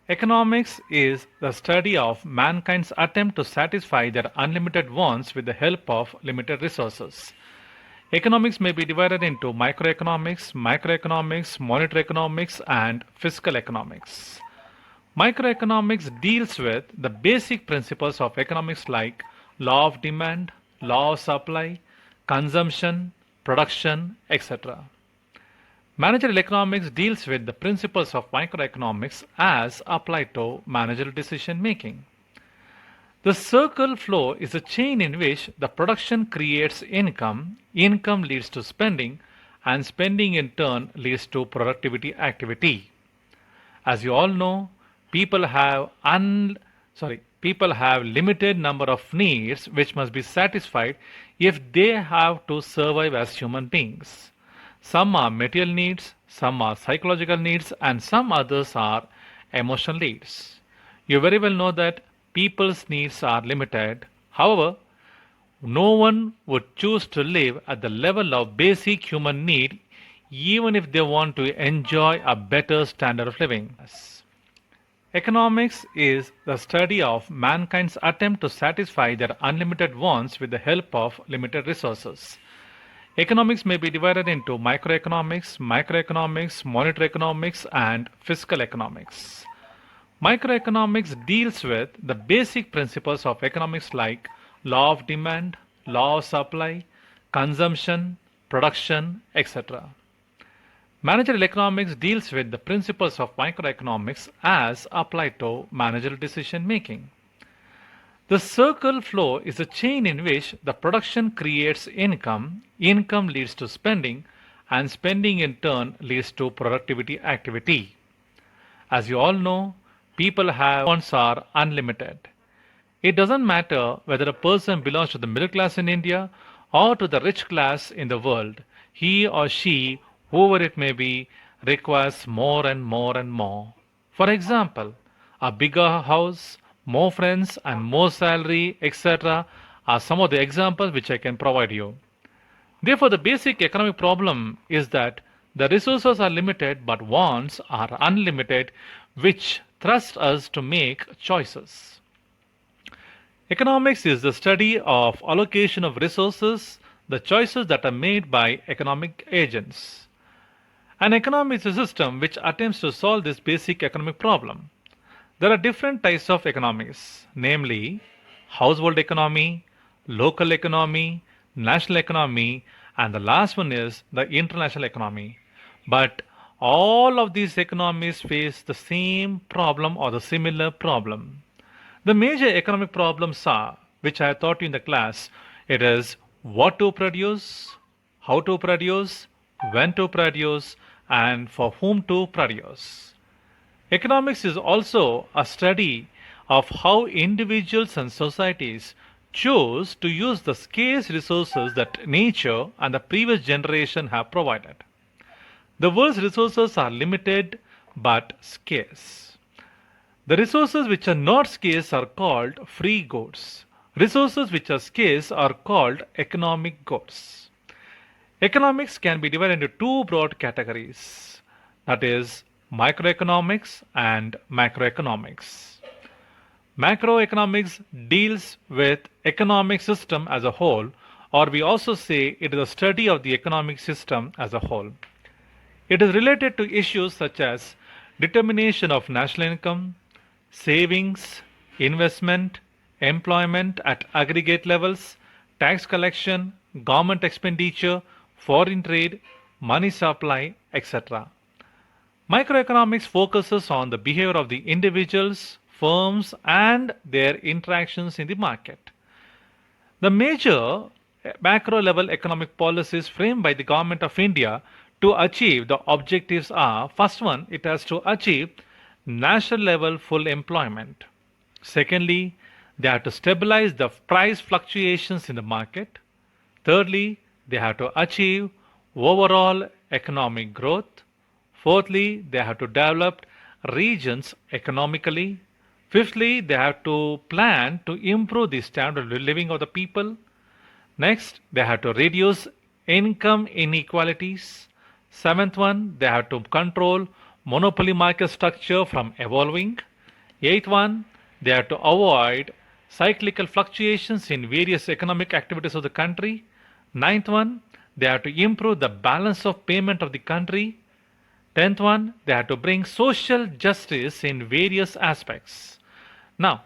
Economics is the study of mankind's attempt to satisfy their unlimited wants with the help of limited resources. Economics may be divided into microeconomics, monetary economics, and fiscal economics. Microeconomics deals with the basic principles of economics like law of demand, law of supply, consumption, production, etc. Managerial economics deals with the principles of microeconomics as applied to managerial decision making. The circle flow is a chain in which the production creates income, income leads to spending, and spending in turn leads to productivity activity. As you all know, people have people have limited number of needs which must be satisfied if they have to survive as human beings. Some are material needs, some are psychological needs, and some others are emotional needs. You very well know that people's needs are limited. However, no one would choose to live at the level of basic human need even if they want to enjoy a better standard of living. Economics is the study of mankind's attempt to satisfy their unlimited wants with the help of limited resources. Economics may be divided into microeconomics, monetary economics, and fiscal economics. Microeconomics deals with the basic principles of economics like law of demand, law of supply, consumption, production, etc. Managerial economics deals with the principles of microeconomics as applied to managerial decision making. The circle flow is a chain in which the production creates income, income leads to spending, and spending in turn leads to productivity activity. As you all know, people have wants are unlimited. It doesn't matter whether a person belongs to the middle class in India or to the rich class in the world, he or she, whoever it may be, requires more and more and more. For example, a bigger house, more friends, and more salary, etc., are some of the examples which I can provide you. Therefore, the basic economic problem is that the resources are limited but wants are unlimited, which thrust us to make choices. Economics is the study of allocation of resources, the choices that are made by economic agents. An economy is a system which attempts to solve this basic economic problem. There are different types of economies, namely household economy, local economy, national economy, and the last one is the international economy. But all of these economies face the same problem or the similar problem. The major economic problems are, which I taught you in the class, it is what to produce, how to produce, when to produce, and for whom to produce. Economics is also a study of how individuals and societies choose to use the scarce resources that nature and the previous generation have provided. The world's resources are limited but scarce. The resources which are not scarce are called free goods. Resources which are scarce are called economic goods. Economics can be divided into two broad categories, that is, microeconomics and macroeconomics. Macroeconomics deals with economic system as a whole, or we also say it is a study of the economic system as a whole. It is related to issues such as determination of national income, savings, investment, employment at aggregate levels, tax collection, government expenditure, foreign trade, money supply, etc. Microeconomics focuses on the behavior of the individuals, firms, and their interactions in the market. The major macro level economic policies framed by the government of India to achieve the objectives are: first one, it has to achieve national level full employment. Secondly, they have to stabilize the price fluctuations in the market. Thirdly, they have to achieve overall economic growth. Fourthly, they have to develop regions economically. Fifthly, they have to plan to improve the standard of living of the people. Next, they have to reduce income inequalities. Seventh one, they have to control monopoly market structure from evolving. Eighth one, they have to avoid cyclical fluctuations in various economic activities of the country. Ninth one, they have to improve the balance of payment of the country. Tenth one, they have to bring social justice in various aspects. Now,